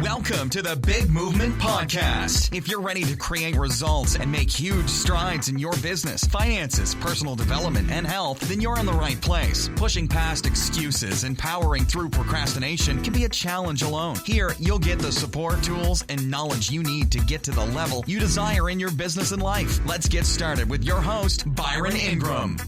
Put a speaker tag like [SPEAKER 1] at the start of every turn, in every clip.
[SPEAKER 1] Welcome to the Big Movement Podcast. If you're ready to create results and make huge strides in your business, finances, personal development, and health, then you're in the right place. Pushing past excuses and powering through procrastination can be a challenge alone. Here, you'll get the support, tools, and knowledge you need to get to the level you desire in your business and life. Let's get started with your host, Byron Ingram.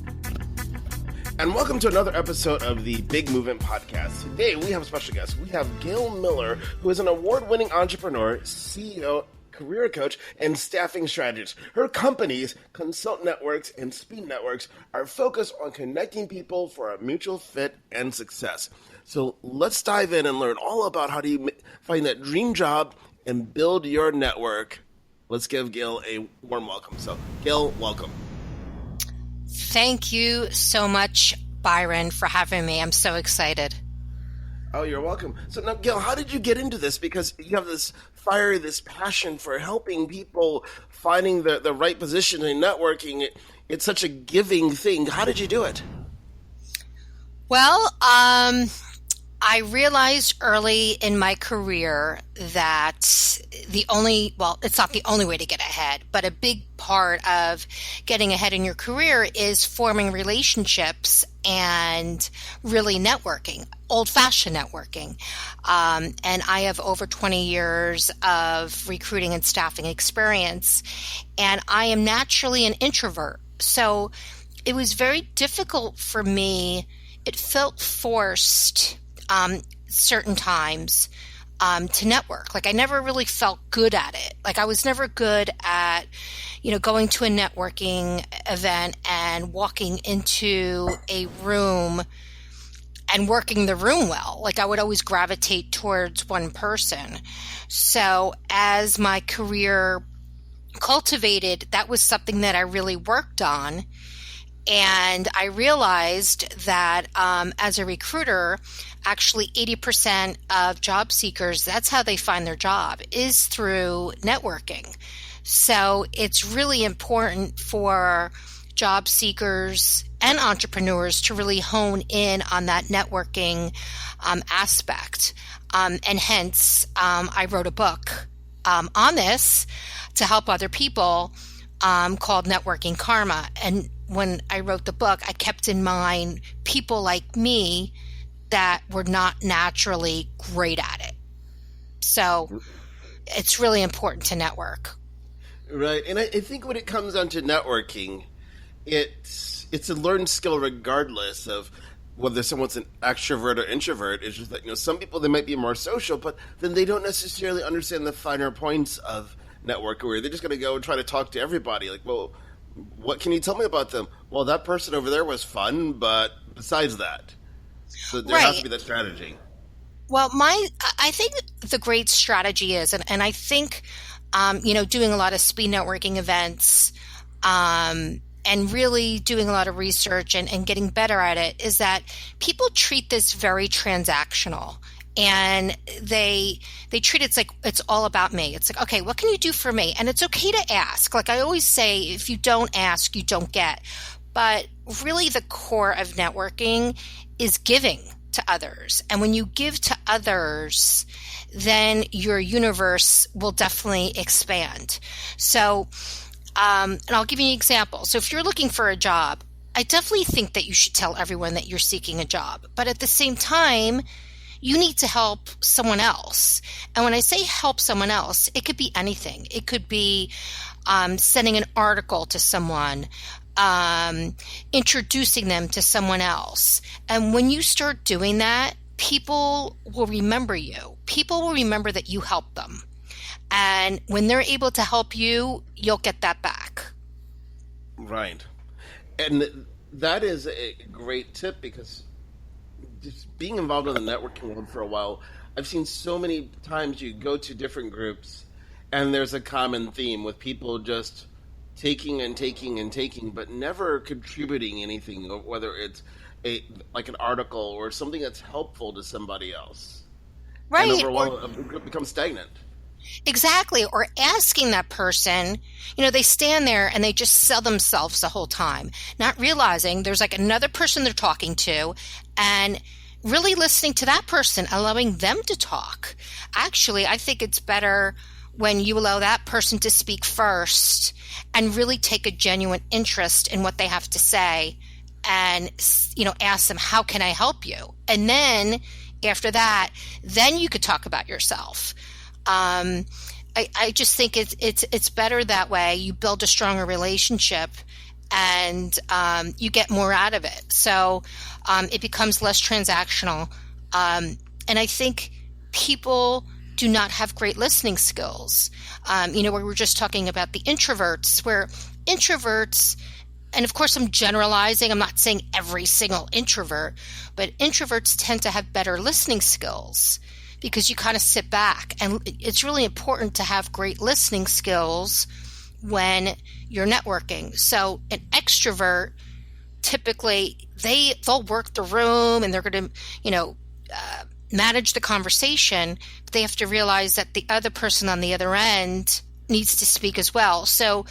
[SPEAKER 2] And welcome to another episode of the Big Movement Podcast. Today we have a special guest. We have Gail Miller, who is an award-winning entrepreneur, CEO, career coach, and staffing strategist. Her companies, Consultnetworx and Speednetworx, are focused on connecting people for a mutual fit and success. So let's dive in and learn all about how do you find that dream job and build your network. Let's give Gail a warm welcome. So, Gail, welcome.
[SPEAKER 3] Thank you so much, Byron, for having me. I'm so excited.
[SPEAKER 2] Oh, you're welcome. So now, Gail, how did you get into this? Because you have this fire, this passion for helping people finding the right position in networking. It's such a giving thing. How did you do it?
[SPEAKER 3] Well, I realized early in my career that it's not the only way to get ahead, but a big part of getting ahead in your career is forming relationships and really networking, old-fashioned networking. And I have over 20 years of recruiting and staffing experience, and I am naturally an introvert. So it was very difficult for me. It felt forced certain times to network. Like I never really felt good at it. Like I was never good at, going to a networking event and walking into a room and working the room well. Like I would always gravitate towards one person. So as my career cultivated, that was something that I really worked on. And I realized that as a recruiter, actually 80% of job seekers, that's how they find their job, is through networking. So it's really important for job seekers and entrepreneurs to really hone in on that networking aspect. And hence, I wrote a book on this to help other people called Networking Karma. And when I wrote the book, I kept in mind people like me that were not naturally great at it. So it's really important to network.
[SPEAKER 2] Right. And I think when it comes down to networking, it's a learned skill regardless of whether someone's an extrovert or introvert. It's just that, some people, they might be more social, but then they don't necessarily understand the finer points of networking, where they're just going to go and try to talk to everybody. Like, well, what can you tell me about them? Well, that person over there was fun, but besides that. So there has to be that strategy.
[SPEAKER 3] Well, I think the great strategy is, and I think, doing a lot of speed networking events, and really doing a lot of research and getting better at it, is that people treat this very transactional. And they treat it like it's all about me. It's like, okay, what can you do for me? And it's okay to ask. Like I always say, if you don't ask, you don't get. But really the core of networking is giving to others. And when you give to others, then your universe will definitely expand. So, and I'll give you an example. So if you're looking for a job, I definitely think that you should tell everyone that you're seeking a job. But at the same time, you need to help someone else. And when I say help someone else, it could be anything. It could be sending an article to someone, introducing them to someone else. And when you start doing that, people will remember you. People will remember that you helped them. And when they're able to help you, you'll get that back.
[SPEAKER 2] Right. And that is a great tip, because just being involved in the networking world for a while, I've seen so many times you go to different groups and there's a common theme with people just taking and taking and taking, but never contributing anything, whether it's like an article or something that's helpful to somebody else.
[SPEAKER 3] Right.
[SPEAKER 2] And overall, a group becomes stagnant.
[SPEAKER 3] Exactly. Or asking that person, they stand there and they just sell themselves the whole time, not realizing there's like another person they're talking to, and really listening to that person, allowing them to talk. Actually, I think it's better when you allow that person to speak first and really take a genuine interest in what they have to say and, ask them, how can I help you? And then after that, then you could talk about yourself. I just think it's better that way. You build a stronger relationship and you get more out of it. So it becomes less transactional. And I think people do not have great listening skills. We were just talking about the introverts, where introverts, and of course I'm generalizing, I'm not saying every single introvert, but introverts tend to have better listening skills because you kind of sit back. And it's really important to have great listening skills when you're networking. So an extrovert, typically they'll work the room and they're going to, manage the conversation, but they have to realize that the other person on the other end needs to speak as well. So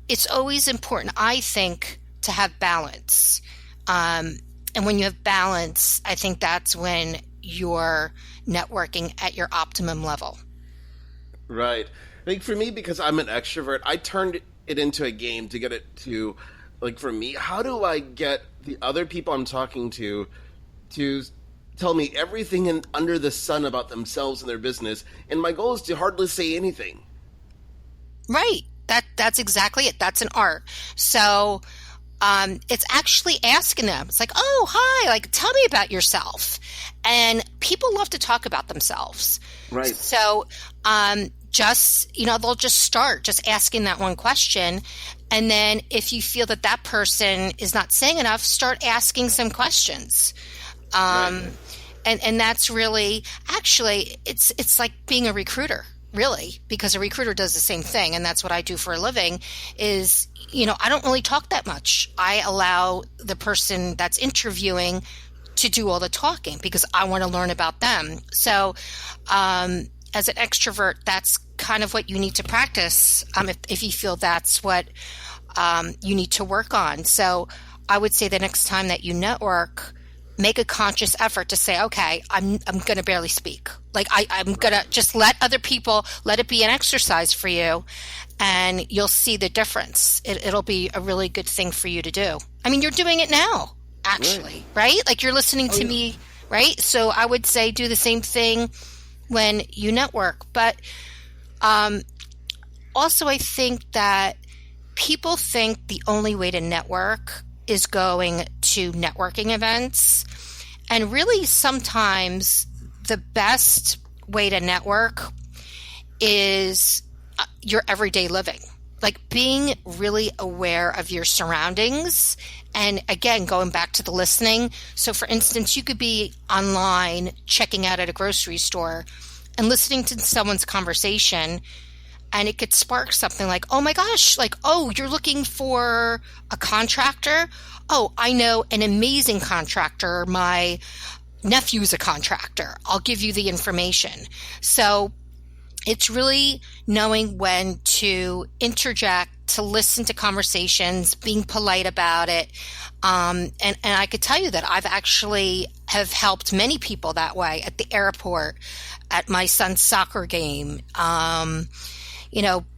[SPEAKER 3] it's always important, I think, to have balance. And when you have balance, I think that's when you're networking at your optimum level.
[SPEAKER 2] Right. I think for me, because I'm an extrovert, I turned it into a game to get it to, like, for me, how do I get the other people I'm talking to tell me everything under the sun about themselves and their business, and my goal is to hardly say anything.
[SPEAKER 3] Right. That's exactly it. That's an art. So it's actually asking them. It's like, oh, hi, like, tell me about yourself. And people love to talk about themselves.
[SPEAKER 2] Right.
[SPEAKER 3] So they'll just start just asking that one question. And then if you feel that person is not saying enough, start asking some questions. Right. And that's really, actually, it's like being a recruiter, really, because a recruiter does the same thing. And that's what I do for a living is, I don't really talk that much. I allow the person that's interviewing to do all the talking because I want to learn about them. So as an extrovert, that's kind of what you need to practice if you feel that's what you need to work on. So I would say the next time that you network, make a conscious effort to say, okay, I'm going to barely speak. Like I'm going to just let it be an exercise for you, and you'll see the difference. It'll be a really good thing for you to do. I mean, you're doing it now, actually, right? Like you're listening to me, right? So I would say do the same thing when you network. But also I think that people think the only way to network is going to networking events. And really sometimes the best way to network is your everyday living, like being really aware of your surroundings. And again, going back to the listening. So for instance, you could be online checking out at a grocery store and listening to someone's conversation, and it could spark something like, oh my gosh, like, oh, you're looking for a contractor? Oh, I know an amazing contractor. My nephew's a contractor. I'll give you the information. So it's really knowing when to interject, to listen to conversations, being polite about it. And I could tell you that I've actually have helped many people that way at the airport, at my son's soccer game,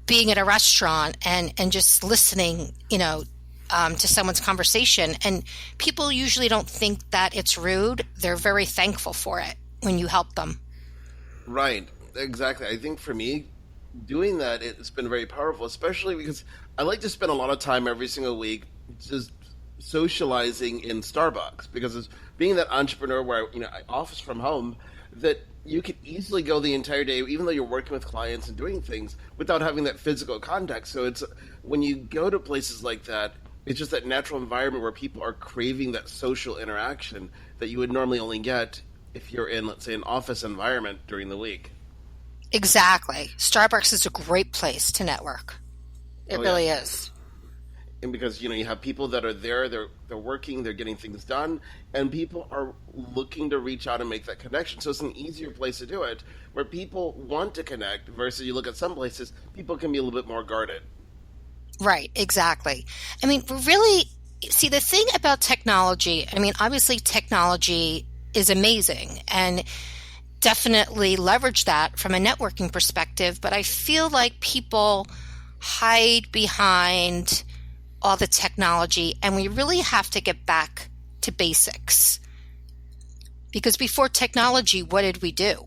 [SPEAKER 3] being at a restaurant and just listening, to someone's conversation. And people usually don't think that it's rude. They're very thankful for it when you help them.
[SPEAKER 2] Right. Exactly. I think for me, doing that, it's been very powerful, especially because I like to spend a lot of time every single week just socializing in Starbucks, because as being that entrepreneur where I office from home, that you could easily go the entire day, even though you're working with clients and doing things, without having that physical contact. So it's when you go to places like that, it's just that natural environment where people are craving that social interaction that you would normally only get if you're in, let's say, an office environment during the week.
[SPEAKER 3] Exactly. Starbucks is a great place to network. It really is.
[SPEAKER 2] And because, you have people that are there, they're working, they're getting things done, and people are looking to reach out and make that connection. So it's an easier place to do it, where people want to connect, versus you look at some places, people can be a little bit more guarded.
[SPEAKER 3] Right, exactly. I mean, really, see, the thing about technology, obviously technology is amazing, and definitely leverage that from a networking perspective. But I feel like people hide behind all the technology, and we really have to get back to basics. Because before technology, what did we do?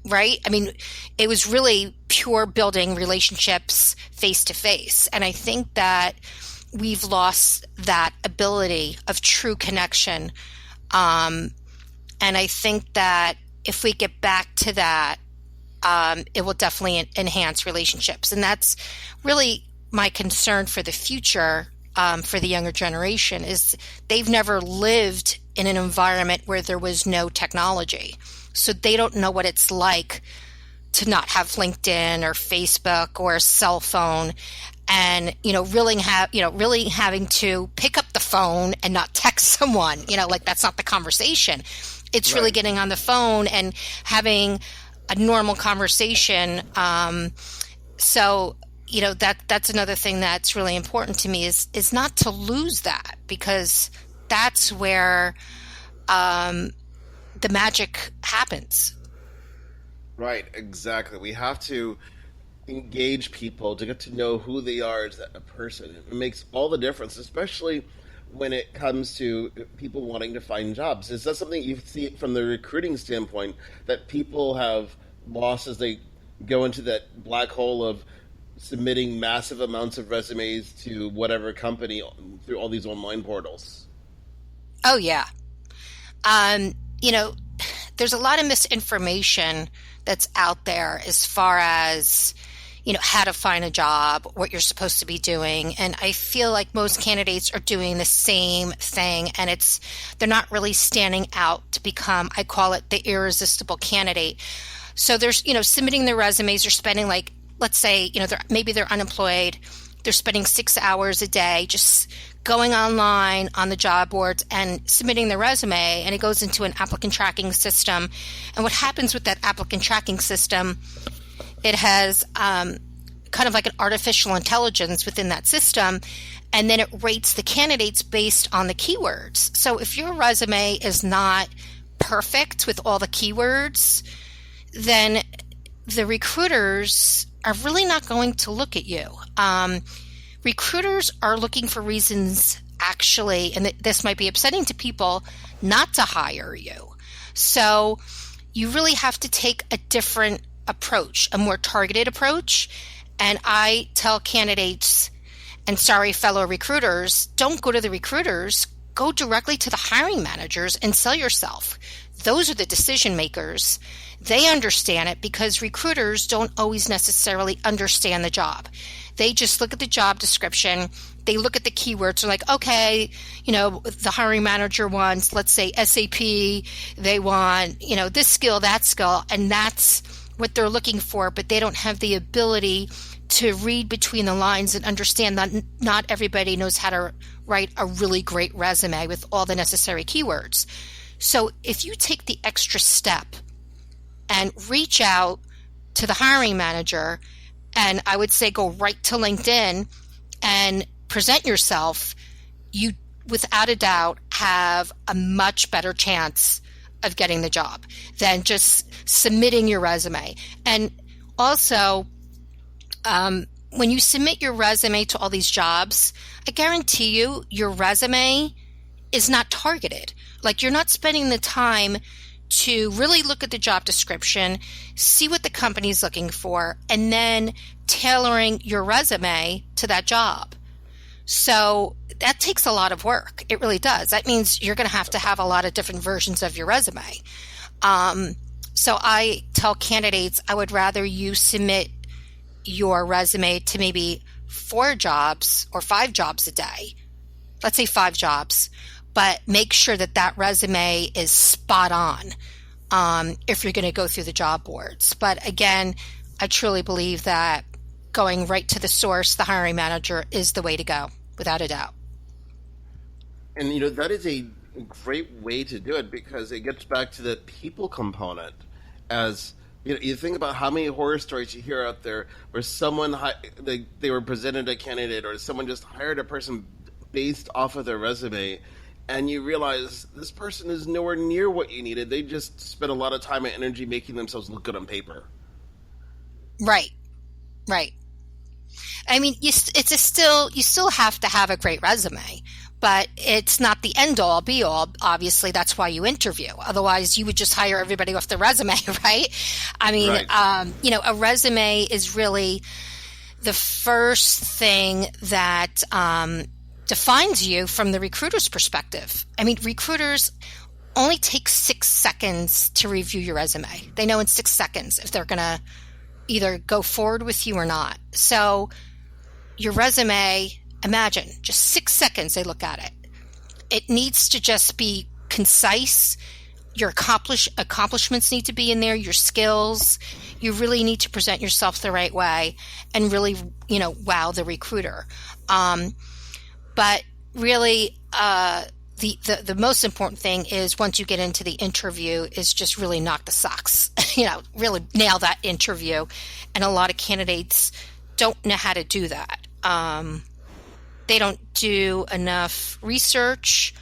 [SPEAKER 3] Right? I mean, it was really pure building relationships face to face. And I think that we've lost that ability of true connection. And I think that if we get back to that, it will definitely enhance relationships. And that's really my concern for the future, for the younger generation, is they've never lived in an environment where there was no technology. So they don't know what it's like to not have LinkedIn or Facebook or a cell phone, and really having to pick up the phone and not text someone. Like, that's not the conversation. It's really getting on the phone and having a normal conversation. So that's another thing that's really important to me is not to lose that, because that's where the magic happens.
[SPEAKER 2] Right, exactly. We have to engage people to get to know who they are as a person. It makes all the difference, especially when it comes to people wanting to find jobs. Is that something you see from the recruiting standpoint that people have lost as they go into that black hole of submitting massive amounts of resumes to whatever company through all these online portals?
[SPEAKER 3] Oh, yeah. There's a lot of misinformation that's out there as far as, how to find a job, what you're supposed to be doing. And I feel like most candidates are doing the same thing, and they're not really standing out to become, I call it the irresistible candidate. So there's, submitting their resumes, they're spending let's say, maybe they're unemployed. They're spending 6 hours a day just going online on the job boards and submitting their resume, and it goes into an applicant tracking system. And what happens with that applicant tracking system, it has kind of like an artificial intelligence within that system, and then it rates the candidates based on the keywords. So if your resume is not perfect with all the keywords, then the recruiters are really not going to look at you. Recruiters are looking for reasons, actually, and this might be upsetting to people, not to hire you. So you really have to take a different approach, a more targeted approach. And I tell candidates, and sorry, fellow recruiters, don't go to the recruiters, go directly to the hiring managers and sell yourself. Those are the decision makers. They understand it, because recruiters don't always necessarily understand the job. They just look at the job description. They look at the keywords. They're like, okay, the hiring manager wants, let's say, SAP. They want, this skill, that skill, and that's what they're looking for. But they don't have the ability to read between the lines and understand that not everybody knows how to write a really great resume with all the necessary keywords. So if you take the extra step and reach out to the hiring manager, and I would say go right to LinkedIn and present yourself, you, without a doubt, have a much better chance of getting the job than just submitting your resume. And also, when you submit your resume to all these jobs, I guarantee you your resume is not targeted. Like, you're not spending the time to really look at the job description, see what the company's looking for, and then tailoring your resume to that job. So that takes a lot of work. It really does. That means you're going to have a lot of different versions of your resume. So I tell candidates, I would rather you submit your resume to maybe 4 jobs or 5 jobs a day. Let's say 5 jobs. But make sure that resume is spot on if you're going to go through the job boards. But again, I truly believe that going right to the source, the hiring manager, is the way to go, without a doubt.
[SPEAKER 2] And, that is a great way to do it, because it gets back to the people component. As, you think about how many horror stories you hear out there where someone, they were presented a candidate, or someone just hired a person based off of their resume, and you realize this person is nowhere near what you needed. They just spent a lot of time and energy making themselves look good on paper.
[SPEAKER 3] Right. I mean, you still have to have a great resume, but it's not the end all be all. Obviously, that's why you interview. Otherwise, you would just hire everybody off the resume, right? I mean, right. A resume is really the first thing that defines you from the recruiter's perspective. I mean, recruiters only take 6 seconds to review your resume. They know in 6 seconds if they're going to either go forward with you or not. So your resume, imagine, just 6 seconds they look at it. It needs to just be concise. Your accomplishments need to be in there, your skills. You really need to present yourself the right way and really, wow the recruiter. But really, the most important thing is once you get into the interview is just really knock the socks, really nail that interview. And a lot of candidates don't know how to do that. They don't do enough research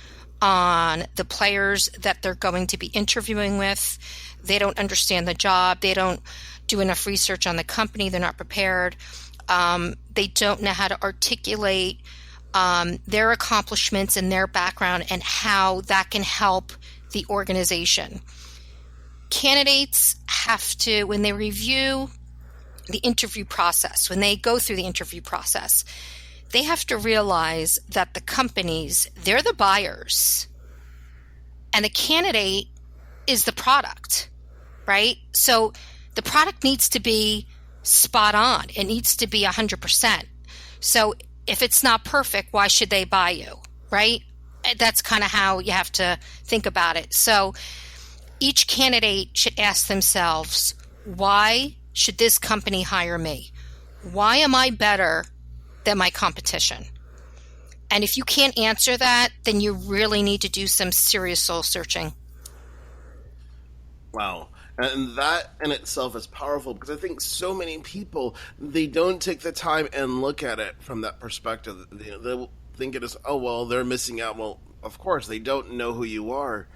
[SPEAKER 3] on the players that they're going to be interviewing with. They don't understand the job. They don't do enough research on the company. They're not prepared. They don't know how to articulate their accomplishments and their background and how that can help the organization. Candidates have to, when they review the interview process, when they go through the interview process, they have to realize that the companies, they're the buyers and the candidate is the product, right? So the product needs to be spot on. It needs to be 100%. So if it's not perfect, why should they buy you, right? That's kind of how you have to think about it. So each candidate should ask themselves, why should this company hire me? Why am I better than my competition? And if you can't answer that, then you really need to do some serious soul searching.
[SPEAKER 2] Wow. And that in itself is powerful because I think so many people, they don't take the time and look at it from that perspective. They'll think it is, oh, well, they're missing out. Well, of course, they don't know who you are.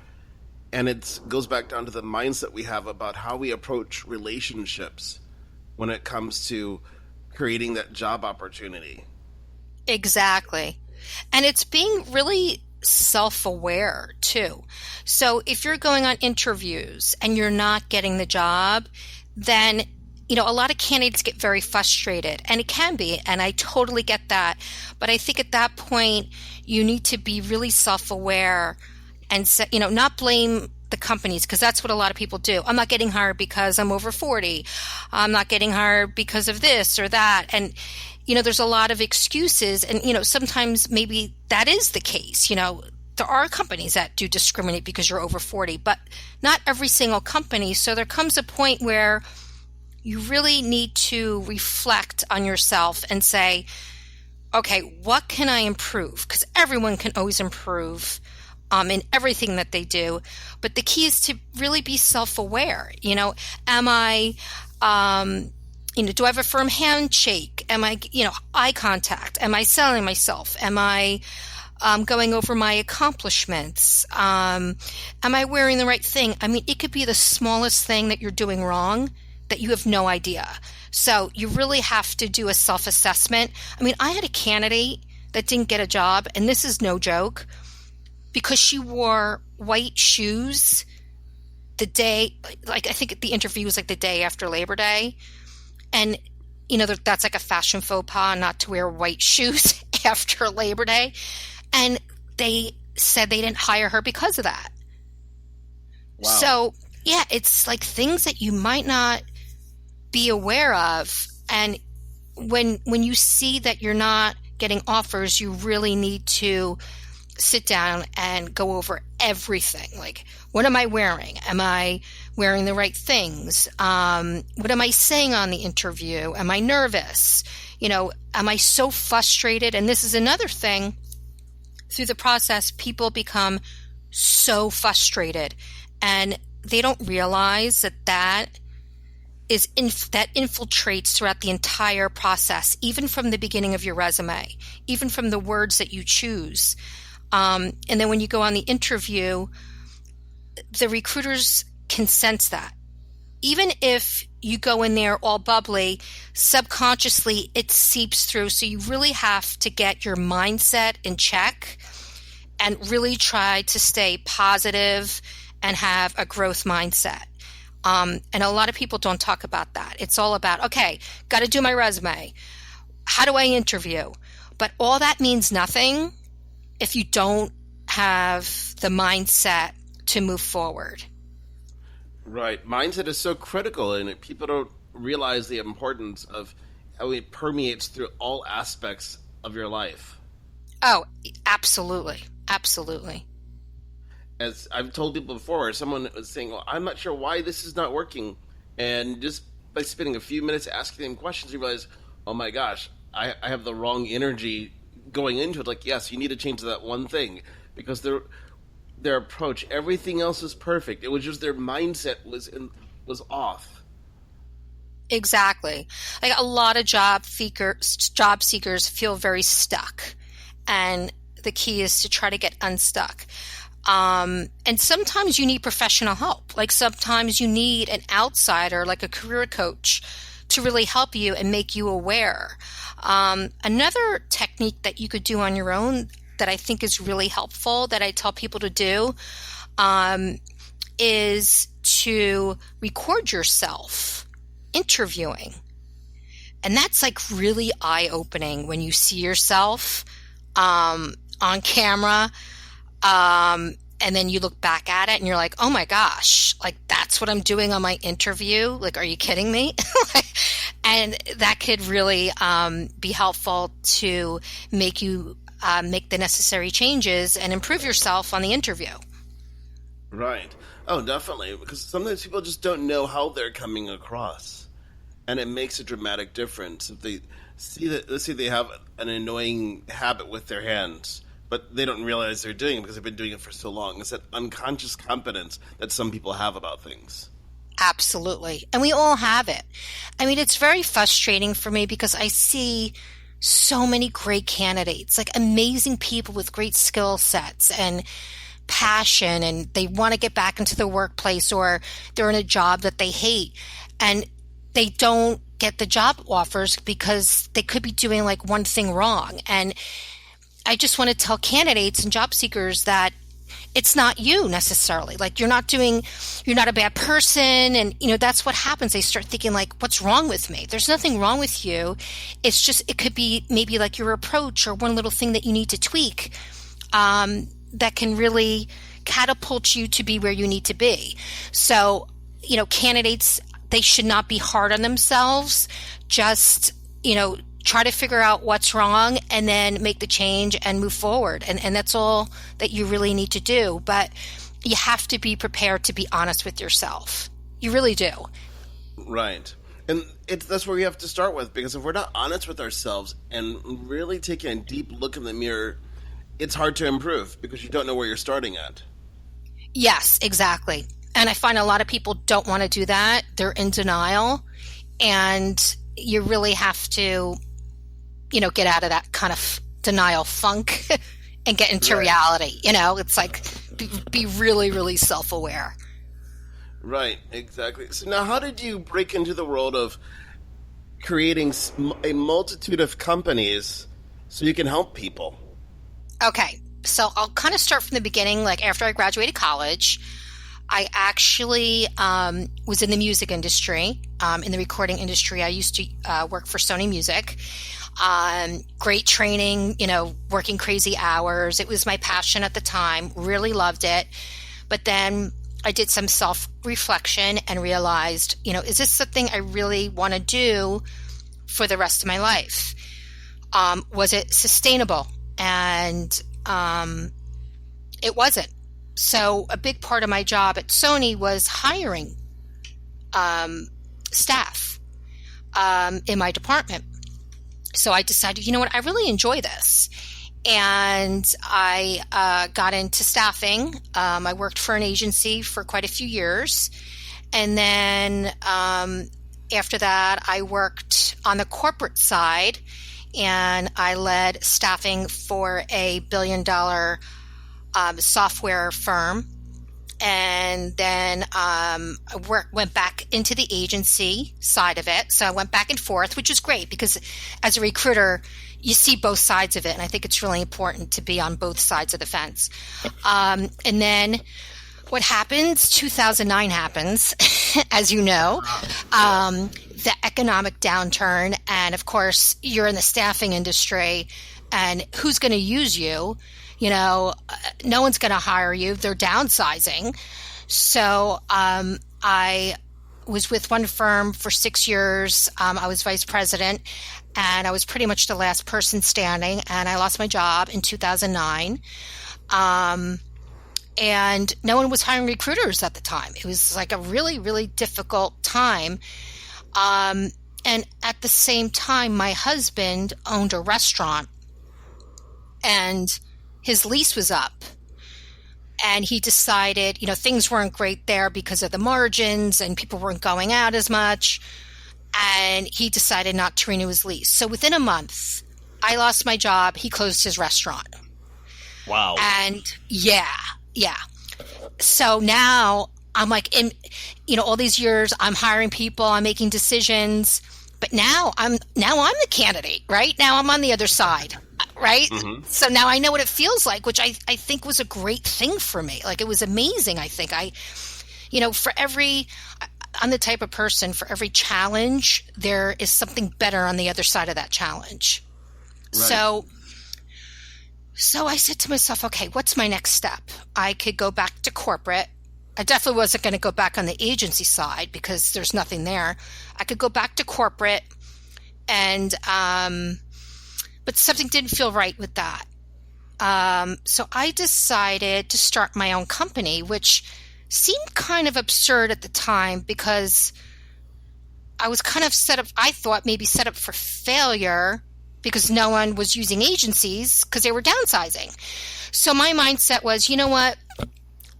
[SPEAKER 2] And it goes back down to the mindset we have about how we approach relationships when it comes to creating that job opportunity.
[SPEAKER 3] Exactly. And it's being really self-aware too. So if you're going on interviews and you're not getting the job, then, a lot of candidates get very frustrated, and it can be, and I totally get that. But I think at that point, you need to be really self-aware and, not blame the companies, because that's what a lot of people do. I'm not getting hired because I'm over 40. I'm not getting hired because of this or that. And, there's a lot of excuses. And, sometimes maybe that is the case. There are companies that do discriminate because you're over 40, but not every single company. So there comes a point where you really need to reflect on yourself and say, okay, what can I improve? Because everyone can always improve in everything that they do. But the key is to really be self-aware. Am I, do I have a firm handshake? Am I, eye contact? Am I selling myself? Am I going over my accomplishments? Am I wearing the right thing? I mean, it could be the smallest thing that you're doing wrong that you have no idea. So you really have to do a self-assessment. I mean, I had a candidate that didn't get a job, and this is no joke, because she wore white shoes the day, I think the interview was the day after Labor Day. And, that's like a fashion faux pas not to wear white shoes after Labor Day. And they said they didn't hire her because of that. Wow. So, yeah, it's things that you might not be aware of. And when you see that you're not getting offers, you really need to sit down and go over everything. What am I wearing? Am I wearing the right things? What am I saying on the interview? Am I nervous? Am I so frustrated? And this is another thing. Through the process, people become so frustrated, and they don't realize that infiltrates throughout the entire process, even from the beginning of your resume, even from the words that you choose. And then when you go on the interview, the recruiters can sense that. Even if you go in there all bubbly, subconsciously it seeps through. So you really have to get your mindset in check and really try to stay positive and have a growth mindset. And a lot of people don't talk about that. It's all about, okay, got to do my resume. How do I interview? But all that means nothing if you don't have the mindset to move forward.
[SPEAKER 2] Right. Mindset is so critical, and people don't realize the importance of how it permeates through all aspects of your life.
[SPEAKER 3] Oh, absolutely. Absolutely.
[SPEAKER 2] As I've told people before, someone was saying, well, I'm not sure why this is not working. And just by spending a few minutes asking them questions, you realize, oh my gosh, I have the wrong energy going into it. Like, yes, you need to change that one thing, because their approach, everything else is perfect. It was just their mindset was off.
[SPEAKER 3] Exactly. Like a lot of job seekers feel very stuck, and the key is to try to get unstuck. And sometimes you need professional help. Like sometimes you need an outsider, like a career coach, to really help you and make you aware. Another technique that you could do on your own that I think is really helpful, that I tell people to do, is to record yourself interviewing. And that's like really eye-opening when you see yourself on camera, and then you look back at it and you're like, oh my gosh, like that's what I'm doing on my interview. Like, are you kidding me? And that could really be helpful to make you make the necessary changes and improve yourself on the interview.
[SPEAKER 2] Right. Oh, definitely. Because sometimes people just don't know how they're coming across. And it makes a dramatic difference. If they see that, let's say they have an annoying habit with their hands, but they don't realize they're doing it because they've been doing it for so long. It's that unconscious competence that some people have about things.
[SPEAKER 3] Absolutely. And we all have it. I mean, it's very frustrating for me because I see so many great candidates, like amazing people with great skill sets and passion, and they want to get back into the workplace, or they're in a job that they hate and they don't get the job offers because they could be doing like one thing wrong. And I just want to tell candidates and job seekers that it's not you necessarily. Like you're not a bad person. And, that's what happens. They start thinking like, what's wrong with me? There's nothing wrong with you. It's just, it could be maybe like your approach or one little thing that you need to tweak, that can really catapult you to be where you need to be. So, candidates, they should not be hard on themselves. Just, try to figure out what's wrong and then make the change and move forward. And that's all that you really need to do. But you have to be prepared to be honest with yourself. You really do.
[SPEAKER 2] Right. And that's where we have to start with, because if we're not honest with ourselves and really taking a deep look in the mirror, it's hard to improve because you don't know where you're starting at.
[SPEAKER 3] Yes, exactly. And I find a lot of people don't want to do that. They're in denial. And you really have to get out of that kind of denial funk and get into reality. It's like be really, really self-aware.
[SPEAKER 2] Right, exactly. So now how did you break into the world of creating a multitude of companies so you can help people?
[SPEAKER 3] Okay, so I'll kind of start from the beginning. Like after I graduated college, I actually was in the music industry, in the recording industry. I used to work for Sony Music. Great training, working crazy hours. It was my passion at the time, really loved it. But then I did some self-reflection and realized, is this something I really want to do for the rest of my life? Was it sustainable? And it wasn't. So a big part of my job at Sony was hiring staff in my department. So I decided, I really enjoy this. And I got into staffing. I worked for an agency for quite a few years. And then after that, I worked on the corporate side and I led staffing for a billion-dollar software firm. And then I went back into the agency side of it. So I went back and forth, which was great because as a recruiter, you see both sides of it. And I think it's really important to be on both sides of the fence. And then what happens? 2009 happens, as you know, the economic downturn. And of course, you're in the staffing industry, and who's going to use you? You know, no one's going to hire you. They're downsizing. So I was with one firm for 6 years. I was vice president, and I was pretty much the last person standing, and I lost my job in 2009. And no one was hiring recruiters at the time. It was like a really, really difficult time. And at the same time, my husband owned a restaurant, and his lease was up, and he decided, you know, things weren't great there because of the margins and people weren't going out as much. And he decided not to renew his lease. So within a month, I lost my job. He closed his restaurant.
[SPEAKER 2] Wow.
[SPEAKER 3] And yeah. So now I'm like, all these years I'm hiring people, I'm making decisions, but now I'm the candidate, right? Now I'm on the other side. Right? Mm-hmm. So now I know what it feels like, which I think was a great thing for me. Like, it was amazing. I think I'm the type of person, for every challenge, there is something better on the other side of that challenge. Right. So I said to myself, okay, what's my next step? I could go back to corporate. I definitely wasn't going to go back on the agency side because there's nothing there. I could go back to corporate and, but something didn't feel right with that. So I decided to start my own company, which seemed kind of absurd at the time because I was kind of set up for failure because no one was using agencies because they were downsizing. So my mindset was, you know what?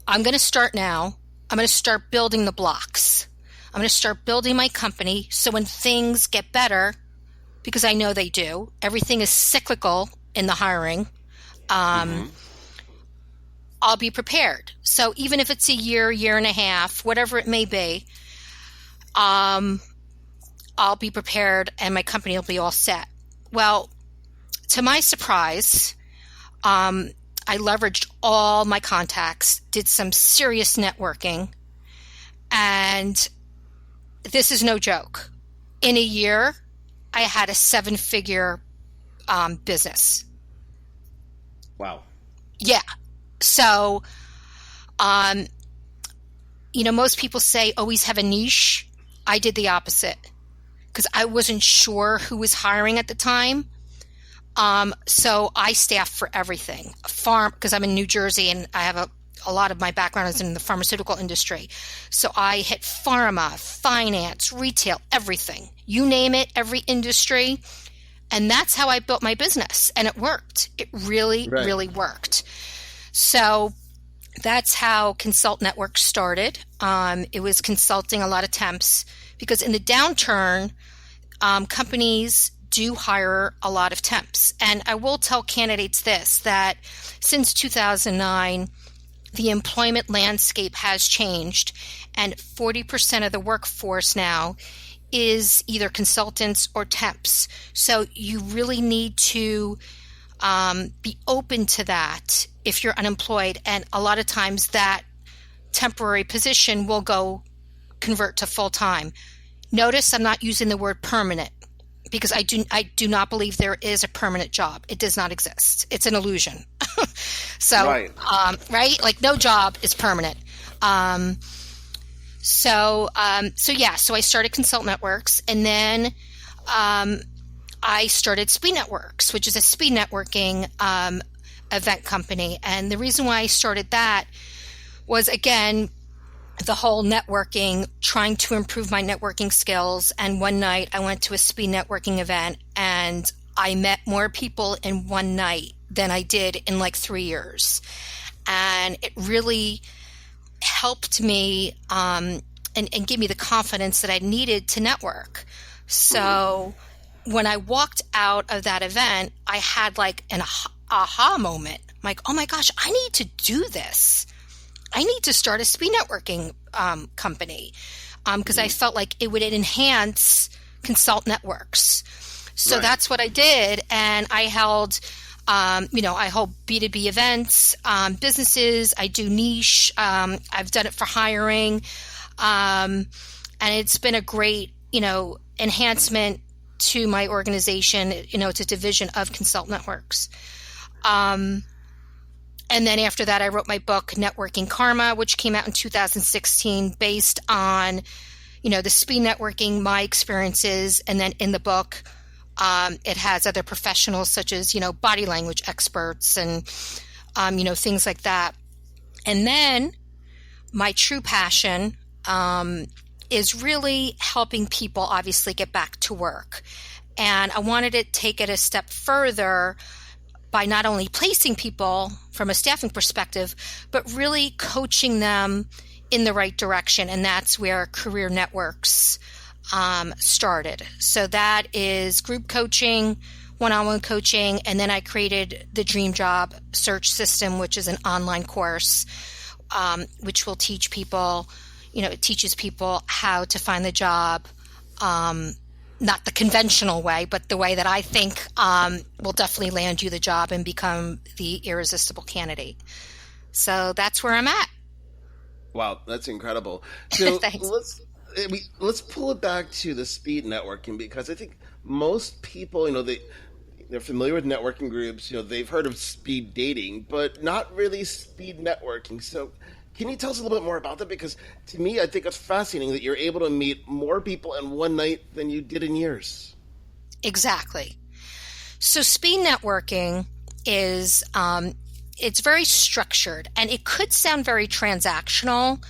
[SPEAKER 3] I'm going to start now. I'm going to start building the blocks. I'm going to start building my company so when things get better, because I know they do. Everything is cyclical in the hiring. I'll be prepared. So even if it's a year and a half, whatever it may be, I'll be prepared and my company will be all set. Well, to my surprise, I leveraged all my contacts, did some serious networking, and this is no joke. In a year, I had a 7-figure business.
[SPEAKER 2] Wow.
[SPEAKER 3] Yeah. So, most people say always have a niche. I did the opposite because I wasn't sure who was hiring at the time. So I staffed for everything. Because I'm in New Jersey and I have a lot of my background is in the pharmaceutical industry. So I hit pharma, finance, retail, everything. You name it, every industry. And that's how I built my business. And it worked. It really, really worked. So that's how Consultnetworx started. It was consulting a lot of temps because in the downturn, companies do hire a lot of temps. And I will tell candidates this, that since 2009, the employment landscape has changed, and 40% of the workforce now is either consultants or temps. So you really need to be open to that if you're unemployed. And a lot of times that temporary position will convert to full-time. Notice I'm not using the word permanent because I do not believe there is a permanent job. It does not exist. It's an illusion. So, right? Like no job is permanent. So I started Consultnetworx, and then I started SpeedNetworx, which is a speed networking event company. And the reason why I started that was, again, the whole networking, trying to improve my networking skills. And one night I went to a speed networking event and I met more people in one night than I did in like 3 years. And it really helped me and give me the confidence that I needed to network. So when I walked out of that event, I had like an aha moment. I'm like, oh my gosh, I need to do this. I need to start a speed networking company because I felt like it would enhance Consultnetworx. So that's what I did. And I held, I hold B2B events, businesses. I do niche. I've done it for hiring. And it's been a great, enhancement to my organization. It's a division of Consultnetworx. And then after that, I wrote my book, Networking Karma, which came out in 2016 based on, the speed networking, my experiences. And then in the book, it has other professionals such as, body language experts and, things like that. And then my true passion is really helping people obviously get back to work. And I wanted to take it a step further by not only placing people from a staffing perspective, but really coaching them in the right direction. And that's where Career.Networx started. So that is group coaching, one-on-one coaching, and then I created the Dream Job Search System, which is an online course, which will teach people, it teaches people how to find the job, not the conventional way, but the way that I think will definitely land you the job and become the irresistible candidate. So that's where I'm at.
[SPEAKER 2] Wow, that's incredible. So
[SPEAKER 3] Thanks.
[SPEAKER 2] let's pull it back to the speed networking, because I think most people, they're familiar with networking groups. They've heard of speed dating, but not really speed networking. So can you tell us a little bit more about that? Because to me, I think it's fascinating that you're able to meet more people in one night than you did in years.
[SPEAKER 3] Exactly. So speed networking is, it's very structured, and it could sound very transactional,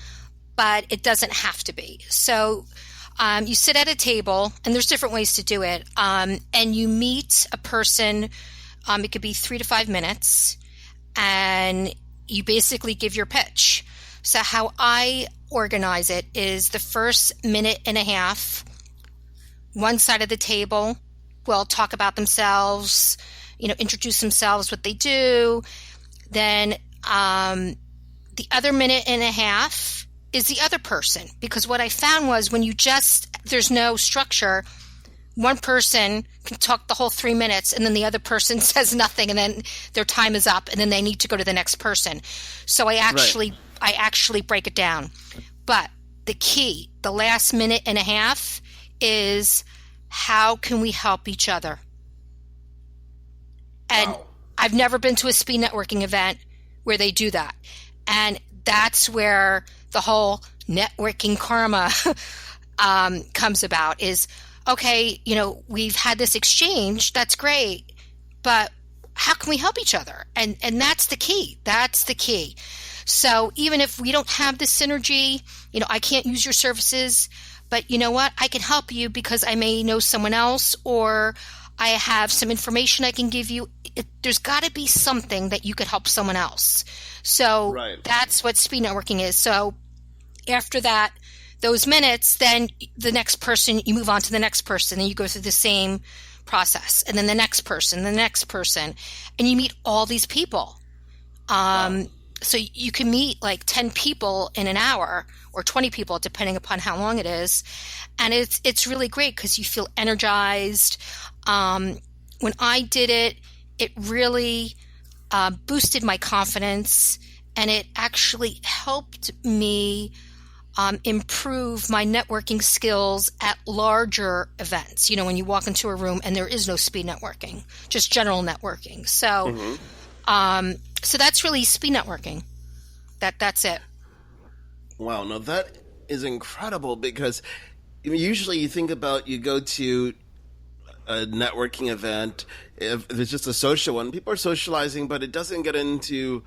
[SPEAKER 3] but it doesn't have to be. So you sit at a table, and there's different ways to do it, and you meet a person. It could be 3 to 5 minutes, and you basically give your pitch. So how I organize it is the first minute and a half, one side of the table will talk about themselves, introduce themselves, what they do. Then the other minute and a half is the other person, because what I found was when there's no structure, one person can talk the whole 3 minutes and then the other person says nothing and then their time is up and then they need to go to the next person. So I actually break it down. But the key, the last minute and a half, is how can we help each other? And
[SPEAKER 2] wow.
[SPEAKER 3] I've never been to a speed networking event where they do that. And that's where the whole networking karma comes about is, okay, we've had this exchange. That's great. But how can we help each other? And that's the key. That's the key. So even if we don't have the synergy, I can't use your services, but you know what? I can help you because I may know someone else, or I have some information I can give you. There's got to be something that you could help someone else. So That's what speed networking is. So after that, those minutes, then the next person, you move on to the next person, and you go through the same process, and then the next person, and you meet all these people. So you can meet like 10 people in an hour or 20 people, depending upon how long it is. And it's really great because you feel energized. When I did it, it really boosted my confidence, and it actually helped me improve my networking skills at larger events. When you walk into a room and there is no speed networking, just general networking. So, so that's really speed networking. That's it.
[SPEAKER 2] Wow. Now that is incredible, because usually you think about, you go to a networking event, if it's just a social one, people are socializing, but it doesn't get into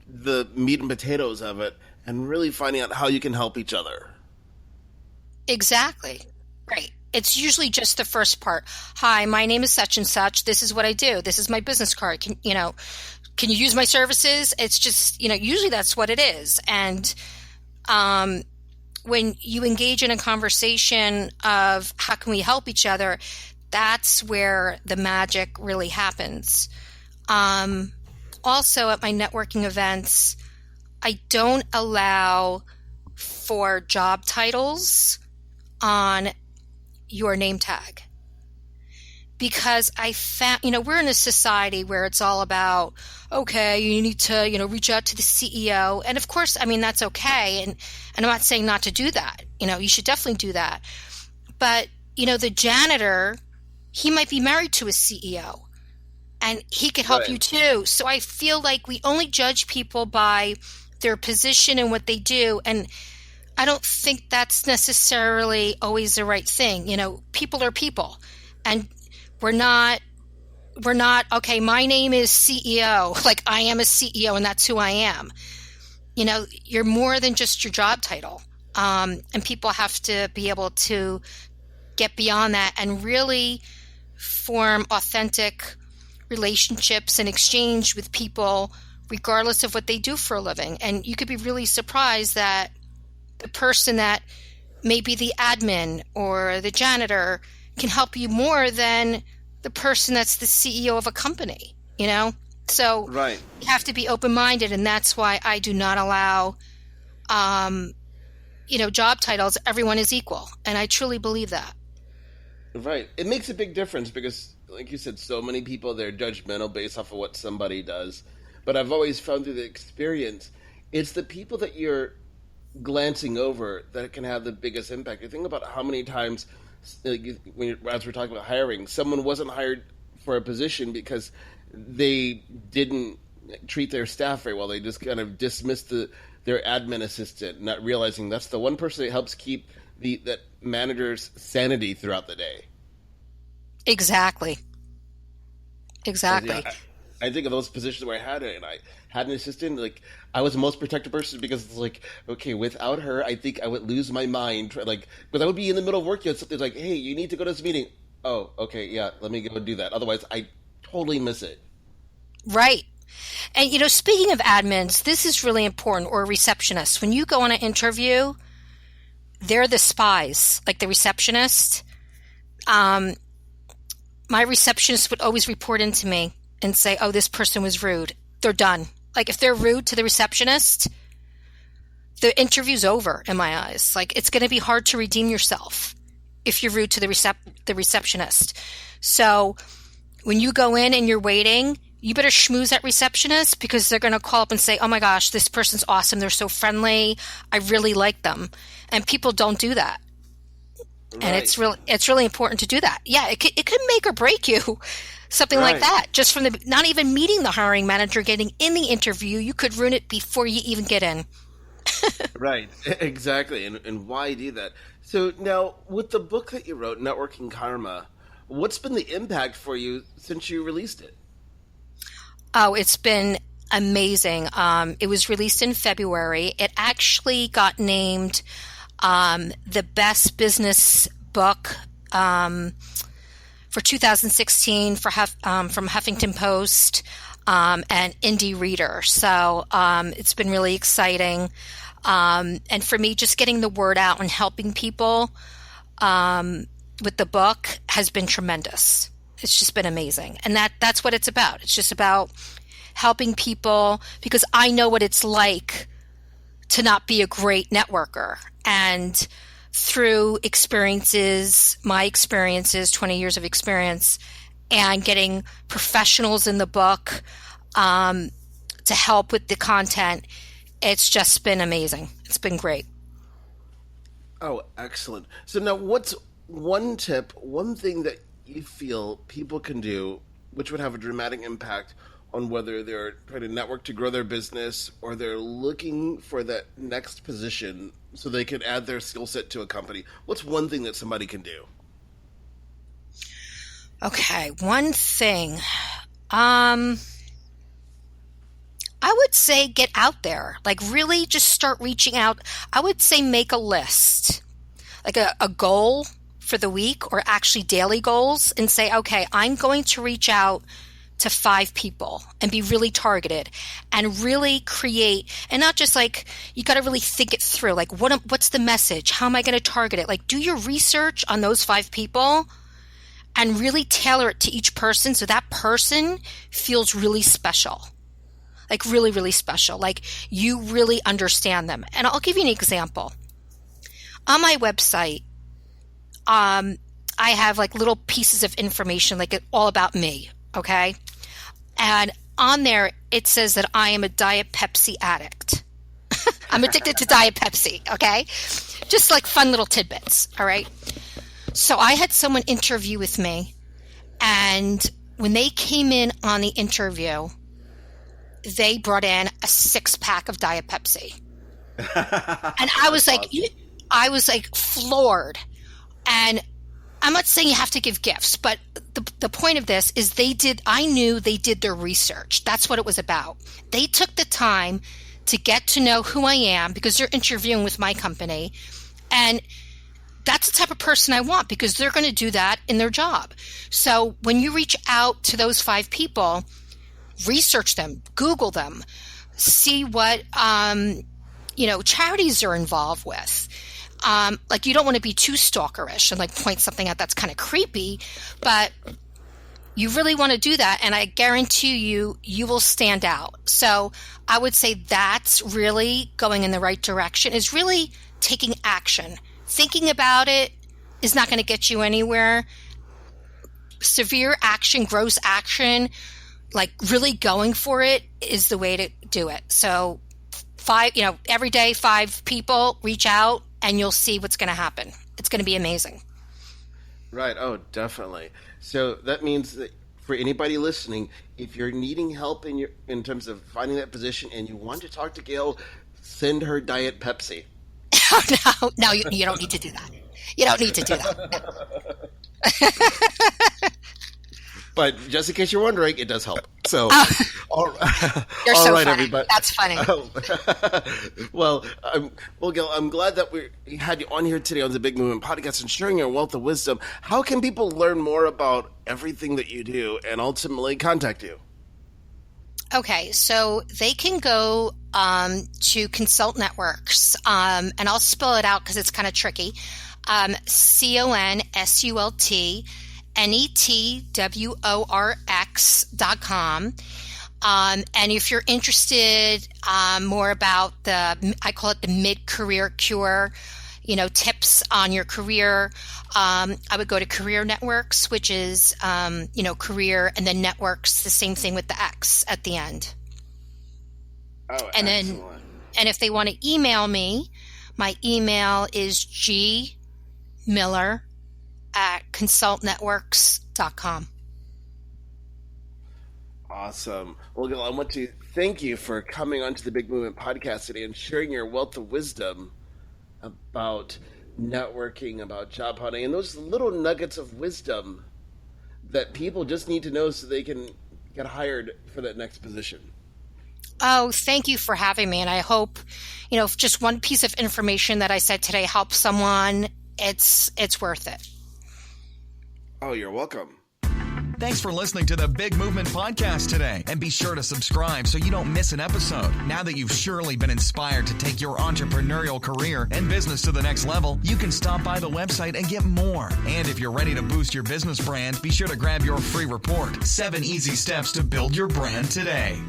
[SPEAKER 2] the meat and potatoes of it and really finding out how you can help each other.
[SPEAKER 3] Exactly. Right. It's usually just the first part. Hi, my name is such and such. This is what I do. This is my business card. Can you use my services? It's just, usually that's what it is. And when you engage in a conversation of how can we help each other, that's where the magic really happens. Also, at my networking events, I don't allow for job titles on your name tag. Because I found, we're in a society where it's all about, okay, you need to, reach out to the CEO. And of course, that's okay. And I'm not saying not to do that. You should definitely do that. But, the janitor, he might be married to a CEO and he could help you too. So I feel like we only judge people by their position and what they do. And I don't think that's necessarily always the right thing. People are people. And we're not, okay, my name is CEO, like I am a CEO and that's who I am. You're more than just your job title. And people have to be able to get beyond that and really form authentic relationships and exchange with people regardless of what they do for a living. And you could be really surprised that the person that may be the admin or the janitor can help you more than the person that's the CEO of a company, So you have to be open-minded, and that's why I do not allow, job titles. Everyone is equal, and I truly believe that.
[SPEAKER 2] Right. It makes a big difference because, like you said, so many people, they're judgmental based off of what somebody does. But I've always found through the experience, it's the people that you're glancing over that can have the biggest impact. You think about how many times, as we're talking about hiring, someone wasn't hired for a position because they didn't treat their staff very well. They just kind of dismissed their admin assistant, not realizing that's the one person that helps keep that manager's sanity throughout the day.
[SPEAKER 3] Exactly.
[SPEAKER 2] I think of those positions where I had it, and I had an assistant. Like, I was the most protected person because it's like, okay, without her, I think I would lose my mind. Like, because I would be in the middle of work, and something's like, hey, you need to go to this meeting. Oh, okay, yeah, let me go and do that. Otherwise, I totally miss it.
[SPEAKER 3] Right. And, speaking of admins, this is really important, or receptionists. When you go on an interview, they're the spies, like the receptionist. My receptionist would always report into me and say, oh, this person was rude. They're done. Like, if they're rude to the receptionist, the interview's over in my eyes. Like, it's going to be hard to redeem yourself if you're rude to the receptionist. So when you go in and you're waiting, you better schmooze that receptionist because they're going to call up and say, oh my gosh, this person's awesome. They're so friendly. I really like them. And people don't do that. Right. And it's really important to do that. Yeah, it could make or break you. Something like that. Just from not even meeting the hiring manager, getting in the interview, you could ruin it before you even get in.
[SPEAKER 2] Right, exactly. And why do that? So now, with the book that you wrote, Networking Karma, what's been the impact for you since you released it?
[SPEAKER 3] Oh, it's been amazing. It was released in February. It actually got named the best business book for 2016 from Huffington Post and Indie Reader. So it's been really exciting. And for me, just getting the word out and helping people with the book has been tremendous. It's just been amazing. And that's what it's about. It's just about helping people because I know what it's like to not be a great networker. And through my experiences, 20 years of experience, and getting professionals in the book to help with the content, it's just been amazing. It's been great.
[SPEAKER 2] Oh, excellent. So now what's one tip, one thing that you feel people can do which would have a dramatic impact on whether they're trying to network to grow their business or they're looking for that next position so they can add their skill set to a company? What's one thing that somebody can do?
[SPEAKER 3] Okay, one thing. I would say get out there. Like, really just start reaching out. I would say make a list, like a goal for the week or actually daily goals, and say, okay, I'm going to reach out to 5 people and be really targeted and really create, and not just like, you got to really think it through. Like, what's the message? How am I going to target it? Like, do your research on those 5 people and really tailor it to each person so that person feels really special. Like really, really special. Like you really understand them. And I'll give you an example. On my website, I have like little pieces of information, like all about me. Okay. And on there, it says that I am a Diet Pepsi addict. I'm addicted to Diet Pepsi. Okay. Just like fun little tidbits. All right. So I had someone interview with me, and when they came in on the interview, they brought in a 6-pack of Diet Pepsi. And I was like, floored. And I'm not saying you have to give gifts, but the point of this is I knew they did their research. That's what it was about. They took the time to get to know who I am because they're interviewing with my company. And that's the type of person I want because they're going to do that in their job. So when you reach out to those 5 people, research them, Google them, see what, charities are involved with. Like you don't want to be too stalkerish and like point something out that's kind of creepy, but you really want to do that. And I guarantee you will stand out. So I would say that's really going in the right direction, is really taking action. Thinking about it is not going to get you anywhere. Severe action, gross action, like really going for it is the way to do it. So every day, 5 people reach out and you'll see what's going to happen. It's going to be amazing.
[SPEAKER 2] Right. Oh, definitely. So that means that for anybody listening, if you're needing help in terms of finding that position and you want to talk to Gail, send her Diet Pepsi.
[SPEAKER 3] No, you don't need to do that. You don't need to do that.
[SPEAKER 2] But just in case you're wondering, it does help. So, all
[SPEAKER 3] you're so
[SPEAKER 2] right,
[SPEAKER 3] funny.
[SPEAKER 2] everybody.
[SPEAKER 3] That's funny.
[SPEAKER 2] Well, Gail, I'm glad that we had you on here today on the Big Movement Podcast and sharing your wealth of wisdom. How can people learn more about everything that you do and ultimately contact you?
[SPEAKER 3] Okay, so they can go to Consultnetworx, and I'll spell it out because it's kind of tricky. ConsultNetworx.com. And if you're interested more about I call it the mid-career cure, tips on your career, I would go to Career Networx, which is, career, and then networks, the same thing with the X at the end.
[SPEAKER 2] Oh,
[SPEAKER 3] and
[SPEAKER 2] excellent.
[SPEAKER 3] And if they want to email me, my email is gmiller@consultnetworx.com.
[SPEAKER 2] Awesome. Well, Gail, I want to thank you for coming onto the Big Movement Podcast today and sharing your wealth of wisdom about networking, about job hunting, and those little nuggets of wisdom that people just need to know so they can get hired for that next position.
[SPEAKER 3] Oh, thank you for having me. And I hope, if just one piece of information that I said today helps someone, it's worth it.
[SPEAKER 2] Oh, you're welcome.
[SPEAKER 1] Thanks for listening to the Big Movement Podcast today. And be sure to subscribe so you don't miss an episode. Now that you've surely been inspired to take your entrepreneurial career and business to the next level, you can stop by the website and get more. And if you're ready to boost your business brand, be sure to grab your free report, 7 Easy Steps to Build Your Brand Today.